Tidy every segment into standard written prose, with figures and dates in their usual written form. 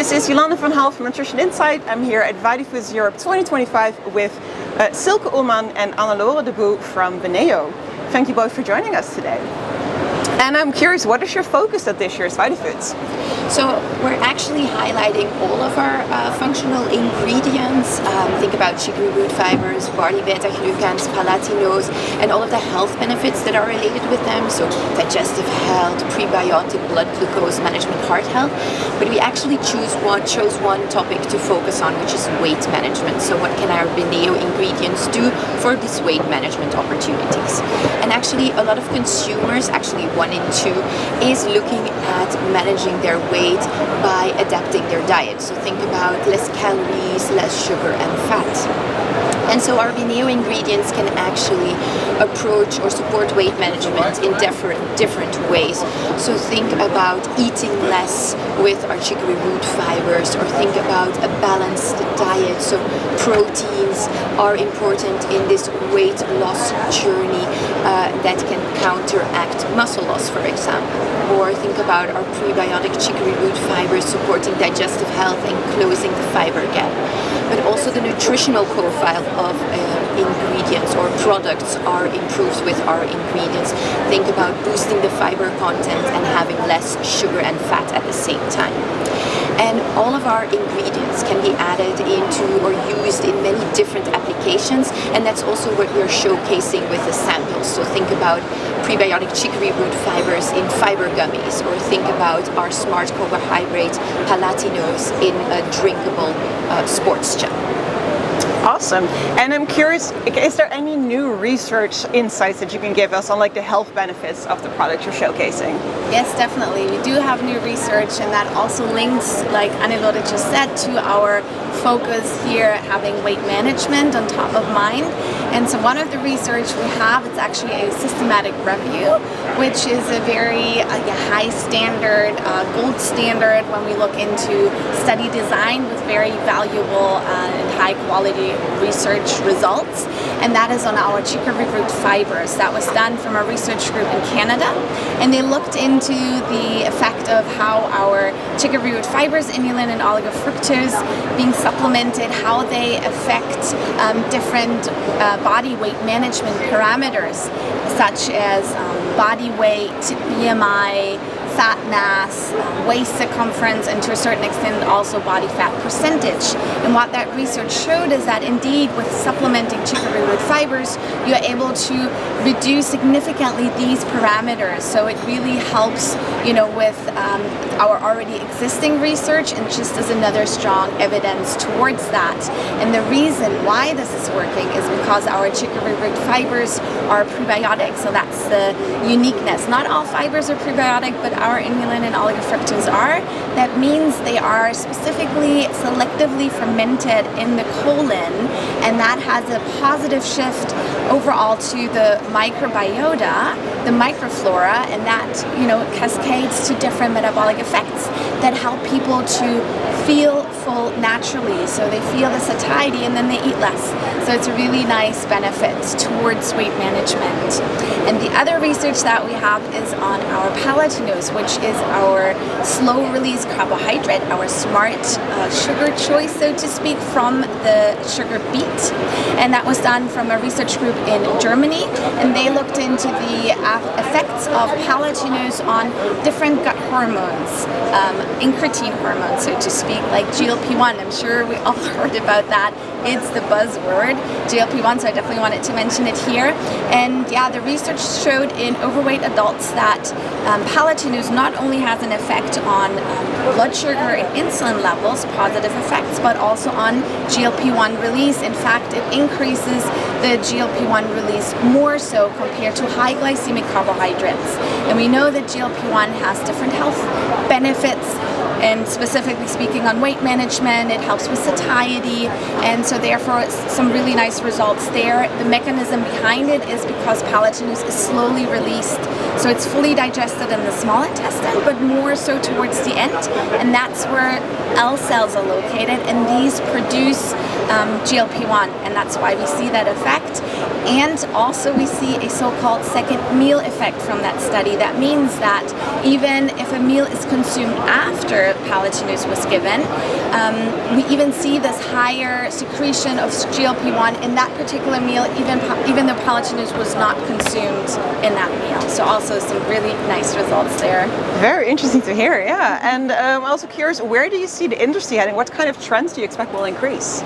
This is Jolanda van Hal from Nutrition Insight. I'm here at Vitafoods Europe 2025 with Silke Ullmann and Annelore de Boe from Beneo. Thank you both for joining us today. And I'm curious, what is your focus at this year's Vitafoods? So we're actually highlighting all of our functional ingredients. Think about chicory root fibers, barley beta-glucans, palatinose, and all of the health benefits that are related with them. So digestive health, prebiotic, blood glucose management, heart health. But we actually chose one topic to focus on, which is weight management. So what can our Beneo ingredients do for these weight management opportunities? And actually a lot of consumers, actually 1 in 2, is looking at managing their weight by adapting their diet. So think about less calories, less sugar and fat. And so our Beneo ingredients can actually approach or support weight management in different ways. So think about eating less with our chicory root fibers, or think about a balanced diet. So proteins are important in this weight loss journey that can counteract muscle loss, for example. Or think about our prebiotic chicory root fibers supporting digestive health and closing the fiber gap. But also the nutritional profile of ingredients or products are improved with our ingredients. Think about boosting the fiber content and having less sugar and fat at the same time. And all of our ingredients can be added into or used in many different applications, and that's also what we're showcasing with the samples. So think about prebiotic chicory root fibers in fiber gummies, or think about our smart carbohydrate palatinose in a drinkable sports gel. Awesome. And I'm curious, is there any new research insights that you can give us on the health benefits of the products you're showcasing? Yes, definitely. We do have new research, and that also links, like Annelore just said, to our focus here, having weight management on top of mind. And so one of the research we have, it's actually a systematic review, which is a very high standard, gold standard when we look into study design with very valuable and high quality research results. And that is on our chicory root fibers. That was done from a research group in Canada. And they looked into the effect of how our chicory root fibers, inulin and oligofructose being supplemented, how they affect different body weight management parameters, such as body weight, BMI, fat mass, waist circumference, and to a certain extent also body fat percentage. And what that research showed is that indeed with supplementing chicory root fibers, you're able to reduce significantly these parameters. So it really helps, with our already existing research, and just as another strong evidence towards that. And the reason why this is working is because our chicory root fibers are prebiotic. So that's the uniqueness. Not all fibers are prebiotic, but our inulin and oligofructose are. That means they are specifically selectively fermented in the colon, and that has a positive shift overall to the microbiota, the microflora, and that cascades to different metabolic effects that help people to feel full naturally. So they feel the satiety and then they eat less. So it's a really nice benefit towards weight management. And the other research that we have is on our palatinose, which is our slow release carbohydrate, our smart sugar choice, so to speak, from the sugar beet. And that was done from a research group in Germany, and they looked into the effects of palatinose on different gut hormones, incretin hormones, so to speak, like GLP-1. I'm sure we all heard about that. It's the buzzword, GLP-1, so I definitely wanted to mention it here. And yeah, the research showed in overweight adults that palatinose not only has an effect on blood sugar and insulin levels, positive effects, but also on GLP-1 release. In fact, it increases the GLP-1 release more so compared to high glycemic carbohydrates. And we know that GLP-1 has different health benefits, and specifically speaking on weight management, it helps with satiety, and so therefore some really nice results there. The mechanism behind it is because palatinose is slowly released, so it's fully digested in the small intestine, but more so towards the end, and that's where L cells are located, and these produce GLP-1, and that's why we see that effect. And also we see a so-called second meal effect from that study. That means that even if a meal is consumed after Palatinose was given, we even see this higher secretion of GLP-1 in that particular meal, even though Palatinose was not consumed in that meal. So also some really nice results there. Very interesting to hear, yeah. And I'm also curious, where do you see the industry heading? What kind of trends do you expect will increase?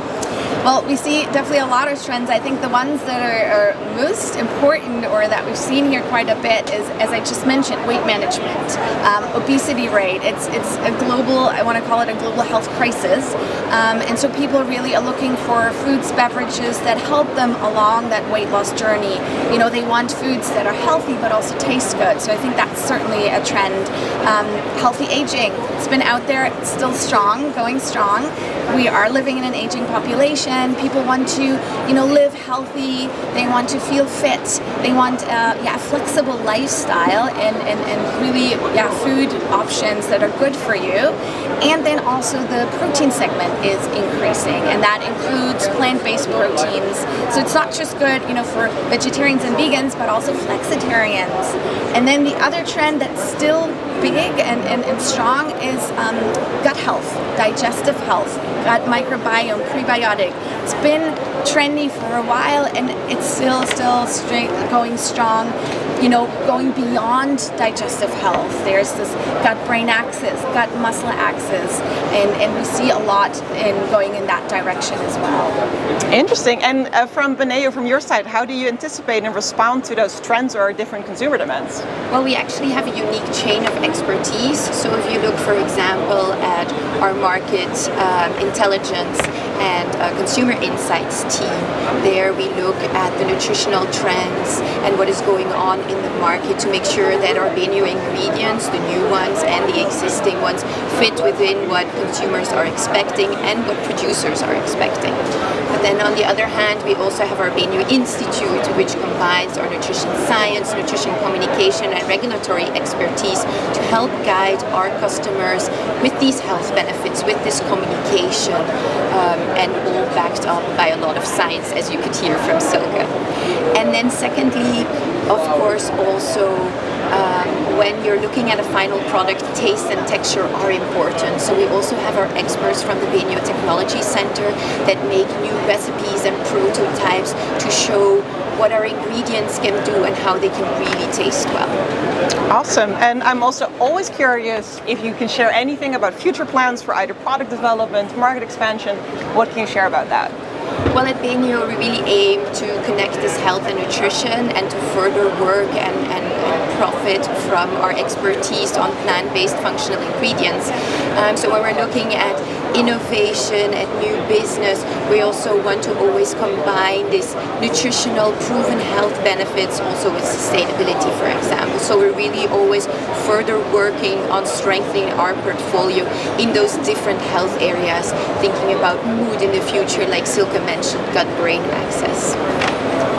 Well, we see definitely a lot of trends. I think the ones that are most important, or that we've seen here quite a bit, is, as I just mentioned, weight management, obesity rate. It's a global, I want to call it a global health crisis. And so people really are looking for foods, beverages that help them along that weight loss journey. You know, they want foods that are healthy but also taste good. So I think that's certainly a trend. Healthy aging, it's been out there, it's still strong, going strong. We are living in an aging population. People want to, you know, live healthy. They want to feel fit. They want a flexible lifestyle and really food options that are good for you. And then also the protein segment is increasing, and that includes plant-based proteins. So it's not just good, you know, for vegetarians and vegans, but also flexitarians. And then the other trend that's still big and strong is gut health, digestive health, gut microbiome, prebiotic. It's been trendy for a while, and it's still going strong, you know, going beyond digestive health. There's this gut-brain axis, gut-muscle axis, and we see a lot going in that direction as well. Interesting. And from Beneo, from your side, how do you anticipate and respond to those trends or different consumer demands? Well, we actually have a unique chain of expertise. So if you look, for example, at our market intelligence and consumer insights team, there we look at the nutritional trends and what is going on in the market to make sure that our Beneo ingredients, the new ones and the existing ones, fit within what consumers are expecting and what producers are expecting. But then on the other hand, we also have our Beneo Institute, which combines our nutrition science, nutrition communication and regulatory expertise to help guide our customers with these health benefits, with this communication, and all backed up by a lot of science, as you could hear from Silke. And then secondly, of course, also when you're looking at a final product, taste and texture are important. So we also have our experts from the Beneo Technology Center that make new recipes and prototypes to show what our ingredients can do and how they can really taste well. Awesome. And I'm also always curious if you can share anything about future plans for either product development, market expansion. What can you share about that? Well, at Beneo, we really aim to connect this health and nutrition and to further work and profit from our expertise on plant-based functional ingredients. So when we're looking at innovation and new business, we also want to always combine this nutritional proven health benefits also with sustainability, for example. So we're really always further working on strengthening our portfolio in those different health areas, thinking about mood in the future, like Silke mentioned, gut-brain axis.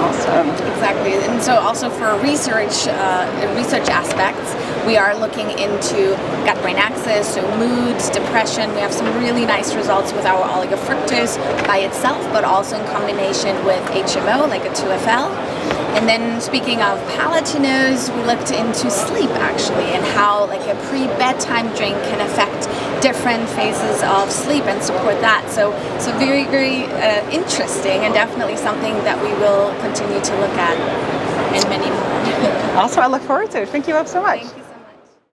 Awesome. Exactly. And so also for research aspects, we are looking into gut-brain axis, so moods, depression. We have some really nice results with our oligofructose by itself, but also in combination with HMO, like a 2FL. And then speaking of Palatinose, we looked into sleep actually, and how like a pre-bedtime drink can affect different phases of sleep and support that. So very, very interesting, and definitely something that we will continue to look at, and many more. Also, I look forward to it. Thank you so much. Thank you.